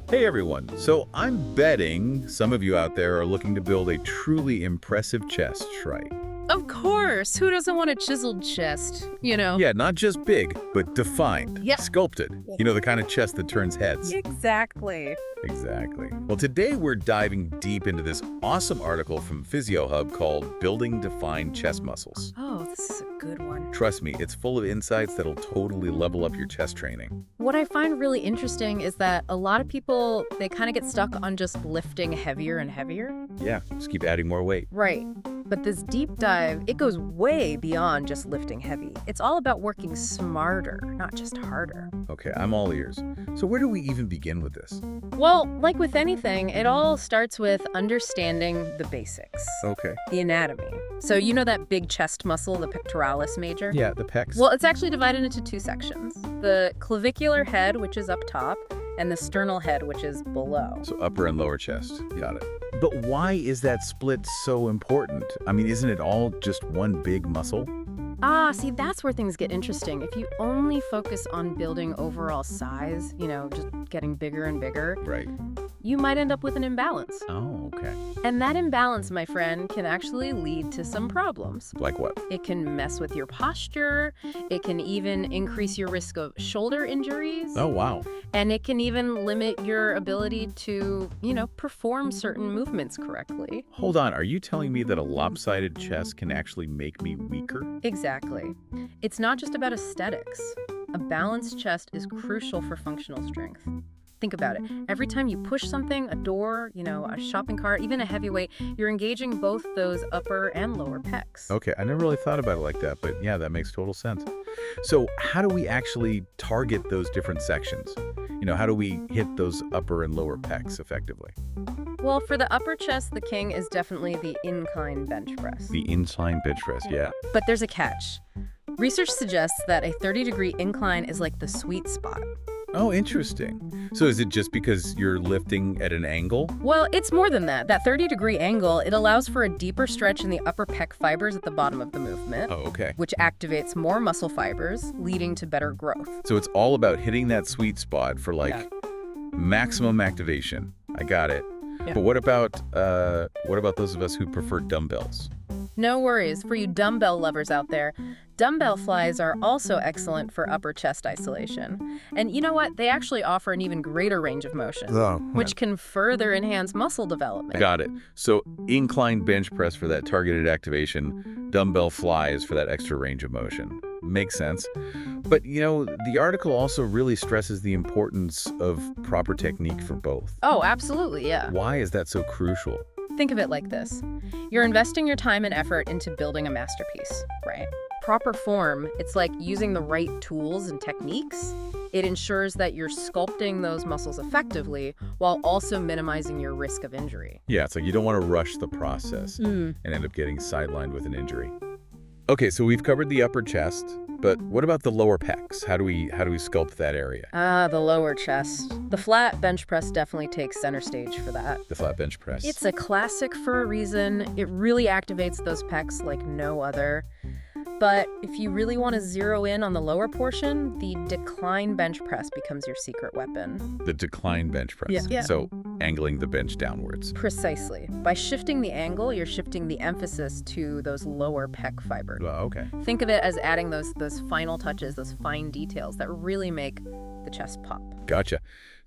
Hey everyone, so I'm betting some of you out there are looking to build a truly impressive chest, right? Of course. Who doesn't want a chiseled chest, Yeah, not just big, but defined, Yeah. sculpted. You know, the kind of chest that turns heads. Exactly. Exactly. Well, today we're diving deep into this awesome article from Physio Hub called Building Defined Chest Muscles. Oh, this is a good one. Trust me, it's full of insights that'll totally level up your chest training. What I find really interesting is that a lot of people, they kind of get stuck on just lifting heavier and heavier. Yeah, just keep adding more weight. Right. But this deep dive, it goes way beyond just lifting heavy. It's all about working smarter, not just harder. Okay, I'm all ears. So where do we even begin with this? Well, like with anything, it all starts with understanding the basics. Okay. The anatomy. So you know that big chest muscle, the pectoralis major? Yeah, the pecs. Well, it's actually divided into two sections. The clavicular head, which is up top, and the sternal head, which is below. So upper and lower chest. Got it. But why is that split so important? I mean, isn't it all just one big muscle? See, that's where things get interesting. If you only focus on building overall size, just getting bigger and bigger, Right. you might end up with an imbalance. Oh, okay. And that imbalance, my friend, can actually lead to some problems. Like what? It can mess with your posture. It can even increase your risk of shoulder injuries. Oh, wow. And it can even limit your ability to, perform certain movements correctly. Hold on. Are you telling me that a lopsided chest can actually make me weaker? Exactly. It's not just about aesthetics. A balanced chest is crucial for functional strength. Think about it. Every time you push something, a door, a shopping cart, even a heavy weight, you're engaging both those upper and lower pecs. Okay, I never really thought about it like that, but yeah, that makes total sense. So how do we actually target those different sections? How do we hit those upper and lower pecs effectively? Well, for the upper chest, the king is definitely the incline bench press. The incline bench press, yeah. But there's a catch. Research suggests that a 30-degree incline is like the sweet spot. Oh, interesting. So is it just because you're lifting at an angle? Well, it's more than that. That 30-degree angle, it allows for a deeper stretch in the upper pec fibers at the bottom of the movement, Oh, okay. which activates more muscle fibers, leading to better growth. So it's all about hitting that sweet spot for maximum activation. I got it. Yeah. But what about those of us who prefer dumbbells? No worries. For you dumbbell lovers out there, dumbbell flies are also excellent for upper chest isolation. And you know what? They actually offer an even greater range of motion, which can further enhance muscle development. Got it. So incline bench press for that targeted activation, dumbbell flies for that extra range of motion. Makes sense. But, the article also really stresses the importance of proper technique for both. Oh, absolutely, yeah. Why is that so crucial? Think of it like this. You're investing your time and effort into building a masterpiece, right? Proper form, it's like using the right tools and techniques. It ensures that you're sculpting those muscles effectively while also minimizing your risk of injury. Yeah, it's like you don't want to rush the process and end up getting sidelined with an injury. Okay, so we've covered the upper chest, but what about the lower pecs? How do we sculpt that area? The lower chest. The flat bench press definitely takes center stage for that. The flat bench press. It's a classic for a reason. It really activates those pecs like no other. But if you really want to zero in on the lower portion, the decline bench press becomes your secret weapon. The decline bench press. Yeah. So angling the bench downwards. Precisely. By shifting the angle, you're shifting the emphasis to those lower pec fibers. Oh, okay. Think of it as adding those final touches, those fine details that really make the chest pop. Gotcha.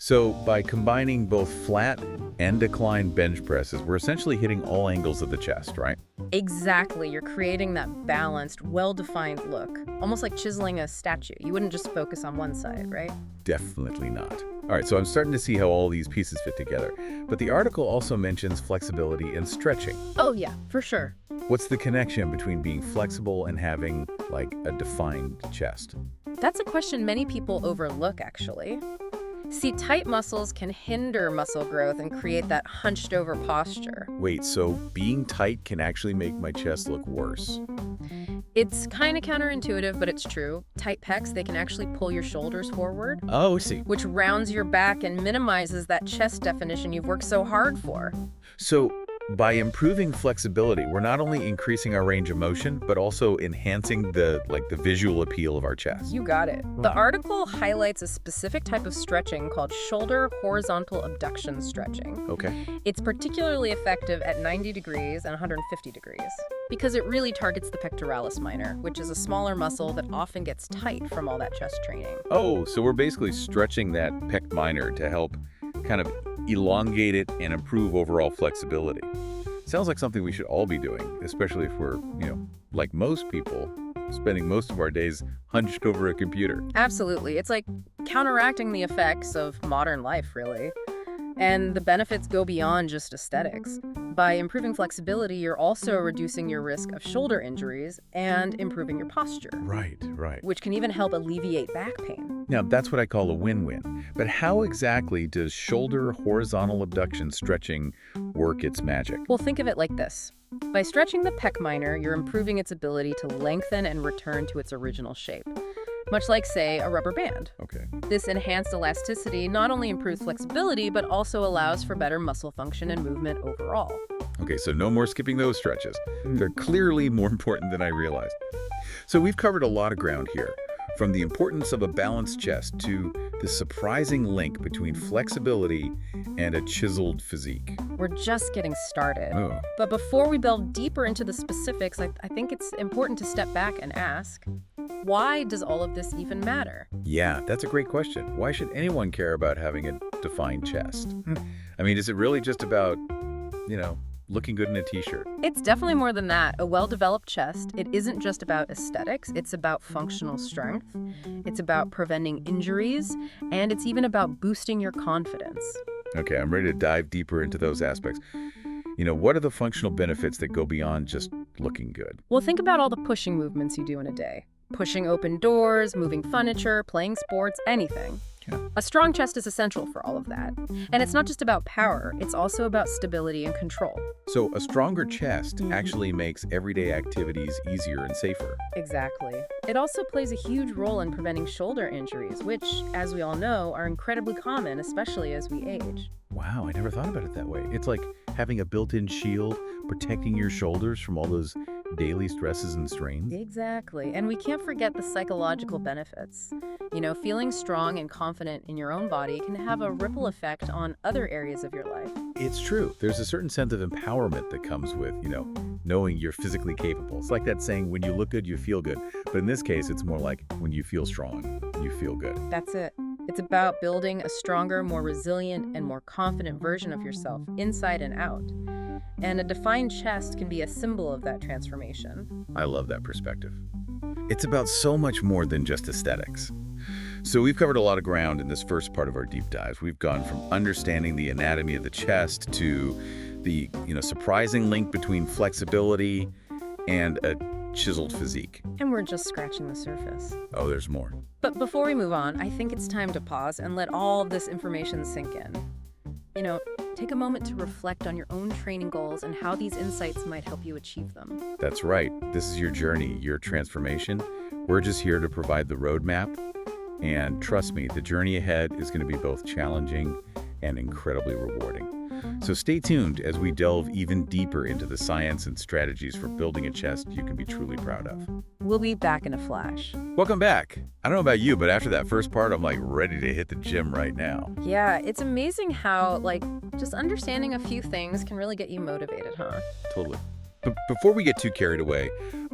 So by combining both flat and decline bench presses, we're essentially hitting all angles of the chest, right? Exactly. You're creating that balanced, well-defined look, almost like chiseling a statue. You wouldn't just focus on one side, right? Definitely not. All right, so I'm starting to see how all these pieces fit together. But the article also mentions flexibility and stretching. Oh, yeah, for sure. What's the connection between being flexible and having, a defined chest? That's a question many people overlook, actually. See, tight muscles can hinder muscle growth and create that hunched-over posture. Wait, so being tight can actually make my chest look worse? It's kind of counterintuitive, but it's true. Tight pecs, they can actually pull your shoulders forward, Oh, I see. which rounds your back and minimizes that chest definition you've worked so hard for. So by improving flexibility, we're not only increasing our range of motion, but also enhancing the visual appeal of our chest. You got it. The article highlights a specific type of stretching called shoulder horizontal abduction stretching. Okay. It's particularly effective at 90 degrees and 150 degrees because it really targets the pectoralis minor, which is a smaller muscle that often gets tight from all that chest training. Oh, so we're basically stretching that pec minor to help kind of elongate it and improve overall flexibility. Sounds like something we should all be doing, especially if we're, like most people, spending most of our days hunched over a computer. Absolutely. It's like counteracting the effects of modern life, really. And the benefits go beyond just aesthetics. By improving flexibility, you're also reducing your risk of shoulder injuries and improving your posture. Right. Which can even help alleviate back pain. Now, that's what I call a win-win. But how exactly does shoulder horizontal abduction stretching work its magic? Well, think of it like this. By stretching the pec minor, you're improving its ability to lengthen and return to its original shape. Much like, say, a rubber band. Okay. This enhanced elasticity not only improves flexibility, but also allows for better muscle function and movement overall. Okay, so no more skipping those stretches. They're clearly more important than I realized. So we've covered a lot of ground here, from the importance of a balanced chest to the surprising link between flexibility and a chiseled physique. We're just getting started. Oh. But before we delve deeper into the specifics, I think it's important to step back and ask, why does all of this even matter? Yeah, that's a great question. Why should anyone care about having a defined chest? I mean, is it really just about, looking good in a t-shirt? It's definitely more than that. A well-developed chest, it isn't just about aesthetics. It's about functional strength. It's about preventing injuries. And it's even about boosting your confidence. Okay, I'm ready to dive deeper into those aspects. What are the functional benefits that go beyond just looking good? Well, think about all the pushing movements you do in a day. Pushing open doors, moving furniture, playing sports, anything. Yeah. A strong chest is essential for all of that. And it's not just about power, it's also about stability and control. So a stronger chest actually makes everyday activities easier and safer. Exactly. It also plays a huge role in preventing shoulder injuries, which, as we all know, are incredibly common, especially as we age. Wow, I never thought about it that way. It's like having a built-in shield protecting your shoulders from all those daily stresses and strains. Exactly. And we can't forget the psychological benefits. Feeling strong and confident in your own body can have a ripple effect on other areas of your life. It's true. There's a certain sense of empowerment that comes with, knowing you're physically capable. It's like that saying, when you look good, you feel good. But in this case, it's more like when you feel strong, you feel good. That's it. It's about building a stronger, more resilient, and more confident version of yourself, inside and out. And a defined chest can be a symbol of that transformation. I love that perspective. It's about so much more than just aesthetics. So we've covered a lot of ground in this first part of our deep dives. We've gone from understanding the anatomy of the chest to the, surprising link between flexibility and a chiseled physique. And we're just scratching the surface. Oh, there's more. But before we move on, I think it's time to pause and let all of this information sink in. Take a moment to reflect on your own training goals and how these insights might help you achieve them. That's right. This is your journey, your transformation. We're just here to provide the roadmap. And trust me, the journey ahead is going to be both challenging and incredibly rewarding. So stay tuned as we delve even deeper into the science and strategies for building a chest you can be truly proud of. We'll be back in a flash. Welcome back. I don't know about you, but after that first part, I'm ready to hit the gym right now. Yeah, it's amazing how, just understanding a few things can really get you motivated, huh? Totally. But before we get too carried away,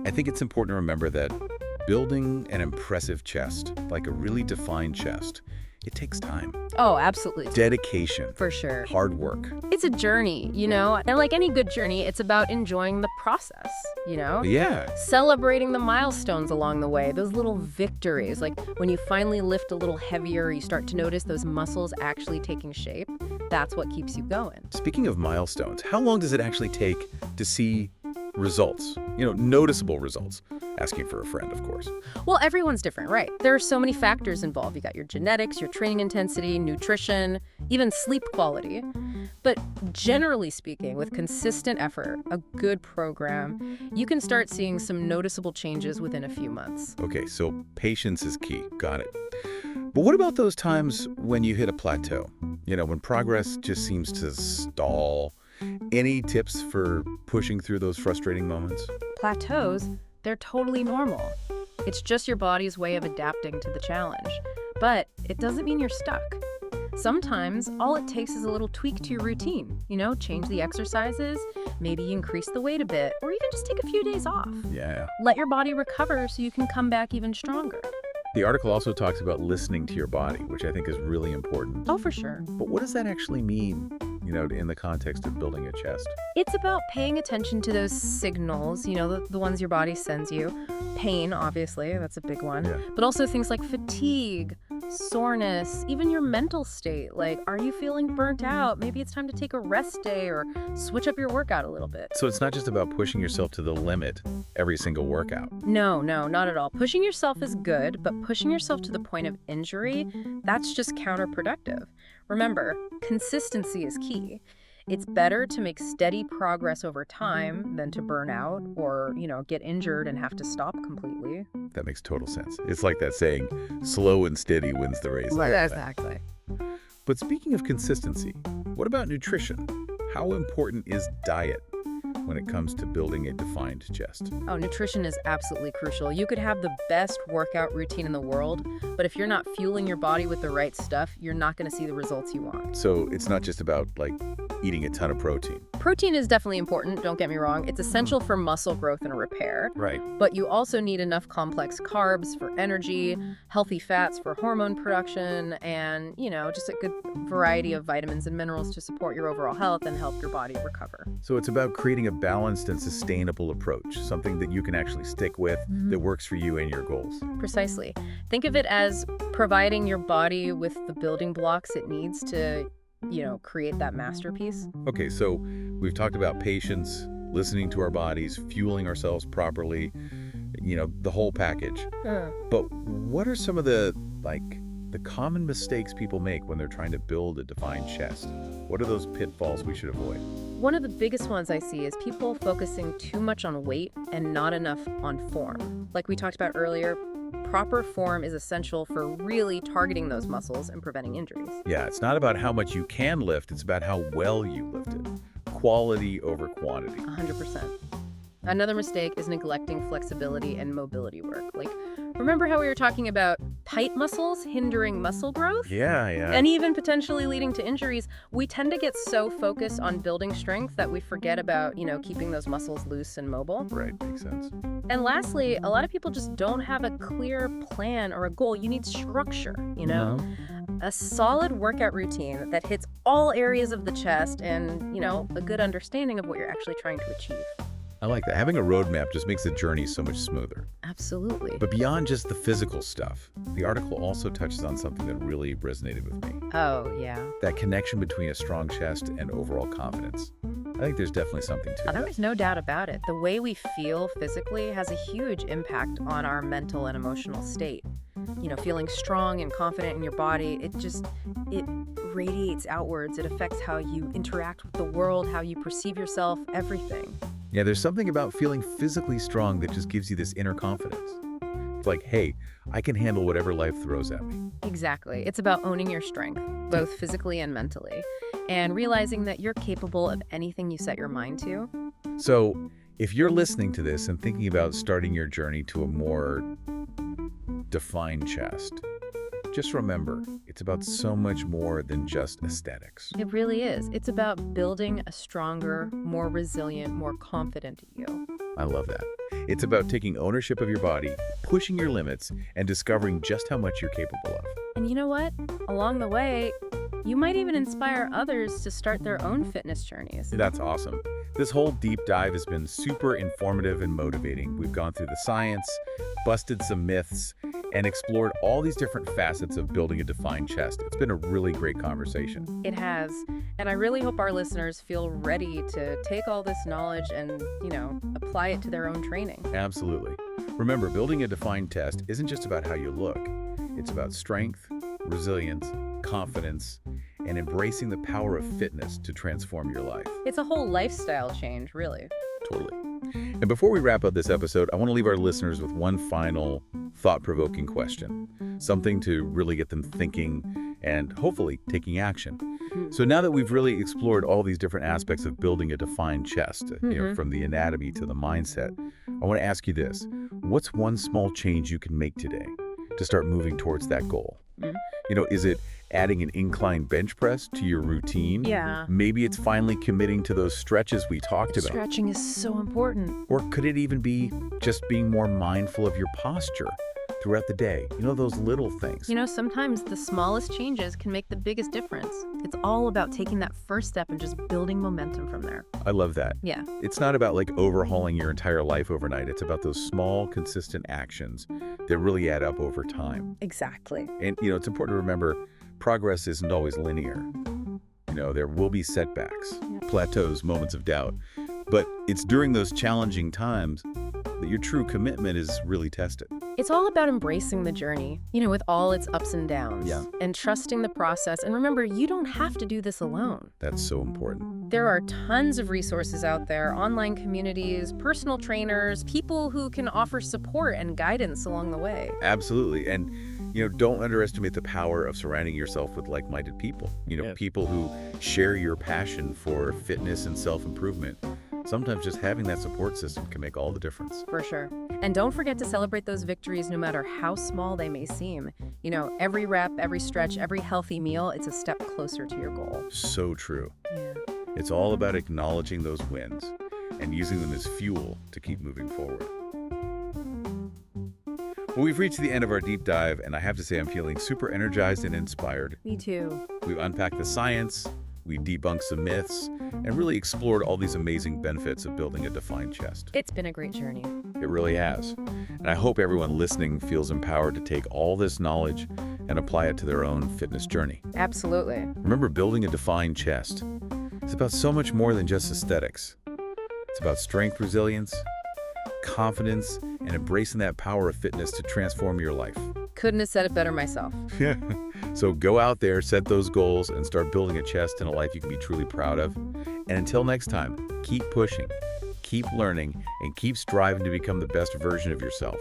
I think it's important to remember that building an impressive chest, like a really defined chest, it takes time. Oh, absolutely. Dedication. For sure. Hard work. It's a journey, And like any good journey, it's about enjoying the process, Yeah. Celebrating the milestones along the way, those little victories, like when you finally lift a little heavier, you start to notice those muscles actually taking shape. That's what keeps you going. Speaking of milestones, how long does it actually take to see results? Noticeable results. Asking for a friend, of course. Well, everyone's different, right? There are so many factors involved. You got your genetics, your training intensity, nutrition, even sleep quality. But generally speaking, with consistent effort, a good program, you can start seeing some noticeable changes within a few months. Okay, so patience is key. Got it. But what about those times when you hit a plateau? When progress just seems to stall Any tips for pushing through those frustrating moments? Plateaus, they're totally normal. It's just your body's way of adapting to the challenge. But it doesn't mean you're stuck. Sometimes all it takes is a little tweak to your routine. Change the exercises, maybe increase the weight a bit, or even just take a few days off. Yeah. Let your body recover so you can come back even stronger. The article also talks about listening to your body, which I think is really important. Oh, for sure. But what does that actually mean, in the context of building a chest? It's about paying attention to those signals, the ones your body sends you. Pain, obviously, that's a big one. Yeah. But also things like fatigue, soreness, even your mental state. Like, are you feeling burnt out? Maybe it's time to take a rest day or switch up your workout a little bit. So it's not just about pushing yourself to the limit every single workout. No, not at all. Pushing yourself is good, but pushing yourself to the point of injury, that's just counterproductive. Remember, consistency is key. It's better to make steady progress over time than to burn out or, get injured and have to stop completely. That makes total sense. It's like that saying, slow and steady wins the race. Exactly. But speaking of consistency, what about nutrition? How important is diet when it comes to building a defined chest? Oh, nutrition is absolutely crucial. You could have the best workout routine in the world, but if you're not fueling your body with the right stuff, you're not going to see the results you want. So it's not just about, eating a ton of protein. Protein is definitely important, don't get me wrong. It's essential for muscle growth and repair. Right. But you also need enough complex carbs for energy, healthy fats for hormone production, and, just a good variety of vitamins and minerals to support your overall health and help your body recover. So it's about creating a balanced and sustainable approach, something that you can actually stick with, that works for you and your goals. Precisely. Think of it as providing your body with the building blocks it needs to create that masterpiece. Okay, so we've talked about patience, listening to our bodies, fueling ourselves properly, the whole package. But what are some of the common mistakes people make when they're trying to build a defined chest? What are those pitfalls we should avoid? One of the biggest ones I see is people focusing too much on weight and not enough on form. Like we talked about earlier, proper form is essential for really targeting those muscles and preventing injuries. Yeah, it's not about how much you can lift, it's about how well you lift it. Quality over quantity. 100%. Another mistake is neglecting flexibility and mobility work. Remember how we were talking about tight muscles hindering muscle growth? Yeah. And even potentially leading to injuries. We tend to get so focused on building strength that we forget about, keeping those muscles loose and mobile. Right, makes sense. And lastly, a lot of people just don't have a clear plan or a goal. You need structure, A solid workout routine that hits all areas of the chest and, a good understanding of what you're actually trying to achieve. I like that. Having a roadmap just makes the journey so much smoother. Absolutely. But beyond just the physical stuff, the article also touches on something that really resonated with me. Oh, yeah. That connection between a strong chest and overall confidence. I think there's definitely something to that. There's no doubt about it. The way we feel physically has a huge impact on our mental and emotional state. Feeling strong and confident in your body, it radiates outwards. It affects how you interact with the world, how you perceive yourself, everything. Yeah, there's something about feeling physically strong that just gives you this inner confidence. It's like, hey, I can handle whatever life throws at me. Exactly. It's about owning your strength, both physically and mentally, and realizing that you're capable of anything you set your mind to. So, if you're listening to this and thinking about starting your journey to a more defined chest, just remember, it's about so much more than just aesthetics. It really is. It's about building a stronger, more resilient, more confident you. I love that. It's about taking ownership of your body, pushing your limits, and discovering just how much you're capable of. And you know what? Along the way, you might even inspire others to start their own fitness journeys. That's awesome. This whole deep dive has been super informative and motivating. We've gone through the science, busted some myths, and explored all these different facets of building a defined chest. It's been a really great conversation. It has. And I really hope our listeners feel ready to take all this knowledge and, apply it to their own training. Absolutely. Remember, building a defined chest isn't just about how you look. It's about strength, resilience, confidence, and embracing the power of fitness to transform your life. It's a whole lifestyle change, really. Totally. And before we wrap up this episode, I want to leave our listeners with one final thought-provoking question, something to really get them thinking and hopefully taking action. So now that we've really explored all these different aspects of building a defined chest, from the anatomy to the mindset, I want to ask you this. What's one small change you can make today to start moving towards that goal? Is it adding an incline bench press to your routine? Yeah. Maybe it's finally committing to those stretches we talked about. Stretching is so important. Or could it even be just being more mindful of your posture throughout the day? Those little things. Sometimes the smallest changes can make the biggest difference. It's all about taking that first step and just building momentum from there. I love that. Yeah. It's not about overhauling your entire life overnight. It's about those small, consistent actions that really add up over time. Exactly. And, it's important to remember progress isn't always linear. There will be setbacks, plateaus, moments of doubt. But it's during those challenging times that your true commitment is really tested. It's all about embracing the journey, with all its ups and downs. Yeah. And trusting the process. And remember, you don't have to do this alone. That's so important. There are tons of resources out there, online communities, personal trainers, people who can offer support and guidance along the way. Absolutely. And, don't underestimate the power of surrounding yourself with like-minded people. People who share your passion for fitness and self-improvement. Sometimes just having that support system can make all the difference. For sure. And don't forget to celebrate those victories no matter how small they may seem. Every rep, every stretch, every healthy meal, it's a step closer to your goal. So true. Yeah. It's all about acknowledging those wins and using them as fuel to keep moving forward. Well, we've reached the end of our deep dive, and I have to say I'm feeling super energized and inspired. Me too. We've unpacked the science, we debunked some myths, and really explored all these amazing benefits of building a defined chest. It's been a great journey. It really has. And I hope everyone listening feels empowered to take all this knowledge and apply it to their own fitness journey. Absolutely. Remember, building a defined chest is about so much more than just aesthetics. It's about strength, resilience, confidence, and embracing that power of fitness to transform your life. Couldn't have said it better myself. So go out there, set those goals, and start building a chest and a life you can be truly proud of. And until next time, keep pushing, keep learning, and keep striving to become the best version of yourself.